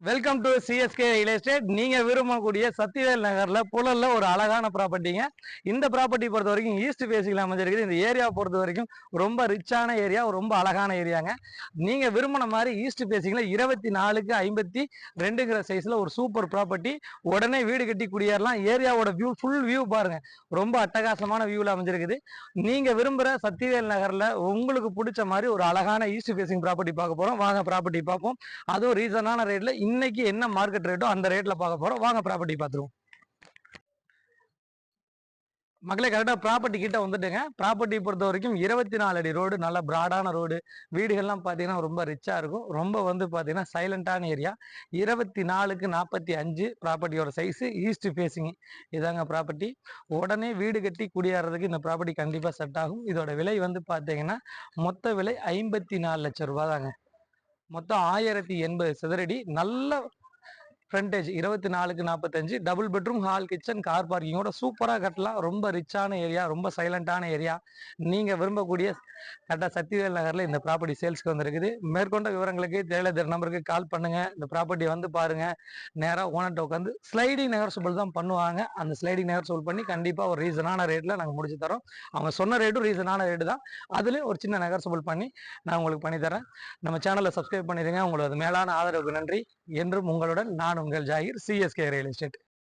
Welcome to CSK real estate. நீங்க விரும்பக்கூடிய சத்திவேல் நகர்ல புழல்ல ஒரு அழகான ப்ராப்பர்ட்டிங்க. இந்த ப்ராப்பர்ட்டி பொறுத்த வரைக்கும் ஈஸ்ட் ஃபேஸிங்ல அமைஞ்சிருக்குது. இந்த ஏரியா பொறுத்த வரைக்கும் ரொம்ப ரிச்சான ஏரியா, ரொம்ப அழகான ஏரியாங்க. நீங்க விரும்பின மாதிரி ஈஸ்ட் ஃபேஸிங்ல 24க்கு 52ங்கிற சைஸ்ல ஒரு சூப்பர் ப்ராப்பர்ட்டி. உடனே வீடு கட்டி குடியேறலாம். ஏரியாவோட வியூ, ஃபுல் வியூ பாருங்க, ரொம்ப அட்டகாசமான வியூல அமைஞ்சிருக்குது. நீங்க விரும்புற சத்திவேல் நகர்ல உங்களுக்கு பிடிச்ச மாதிரி ஒரு அழகான ஈஸ்ட் ஃபேஸிங் ப்ராப்பர்ட்டி பார்க்க போறோம். வாங்க ப்ராப்பர்ட்டி பார்ப்போம். அதுவும் ரீசனான ரேட்ல. இன்னைக்கு என்ன மார்க்கெட் ரேட்டோ அந்த ரேட்ல பார்க்க போறோம். வாங்க ப்ராப்பர்ட்டி பார்த்துருவோம். மக்களே, கரெக்டாக ப்ராப்பர்ட்டி கிட்ட வந்துட்டுங்க. ப்ராப்பர்ட்டி பொறுத்த வரைக்கும் 24 அடி ரோடு, நல்ல பிராடான ரோடு. வீடுகள்லாம் பார்த்தீங்கன்னா ரொம்ப ரிச்சாக இருக்கும். ரொம்ப பார்த்தீங்கன்னா சைலண்டான ஏரியா. 24க்கு 45 ப்ராப்பர்ட்டியோட சைஸு. ஈஸ்ட் ஃபேஸிங் இதாங்க ப்ராப்பர்ட்டி. உடனே வீடு கட்டி குடியேறதுக்கு இந்த ப்ராப்பர்ட்டி கண்டிப்பாக செட் ஆகும். இதோட விலை பார்த்தீங்கன்னா மொத்த விலை 54 லட்சம் ரூபா தாங்க. மொத்தம் 1080 சதுரடி. நல்ல ஃப்ரண்டேஜ் 24க்கு 45, double bedroom, hall, kitchen, car பார்க்கிங்கோட சூப்பராக கட்டலாம். ரொம்ப ரிச்சான ஏரியா, ரொம்ப சைலண்டான ஏரியா. நீங்கள் விரும்பக்கூடிய கரெக்டாக சத்திவேல் நகரில் இந்த ப்ராப்பர்ட்டி சேல்ஸ்க்கு வந்துருக்குது. மேற்கொண்ட விவரங்களுக்கு தேவையான நம்பருக்கு கால் பண்ணுங்கள். இந்த ப்ராப்பர்ட்டி வந்து பாருங்கள். நேராக ஓனர்கிட்ட உட்காந்து ஸ்லைடிங் நெகர்சபிள் தான் பண்ணுவாங்க. அந்த ஸ்லைடிங் நெகர்சபிள் பண்ணி கண்டிப்பாக ஒரு ரீசனான ரேட்டில் நாங்கள் முடிச்சு தரோம். அவங்க சொன்ன ரேட்டும் ரீசனான ரேட்டு தான். அதுலேயும் ஒரு சின்ன நெகர்சபிள் பண்ணி நான் உங்களுக்கு பண்ணித்தரேன். நம்ம சேனலை சப்ஸ்கிரைப் பண்ணிடுங்க. உங்களோட மேலான ஆதரவுக்கு நன்றி. என்றும் உங்களுடன் நான் உங்கள் ஜாகிர், சிஎஸ்கே ரியல் எஸ்டேட்.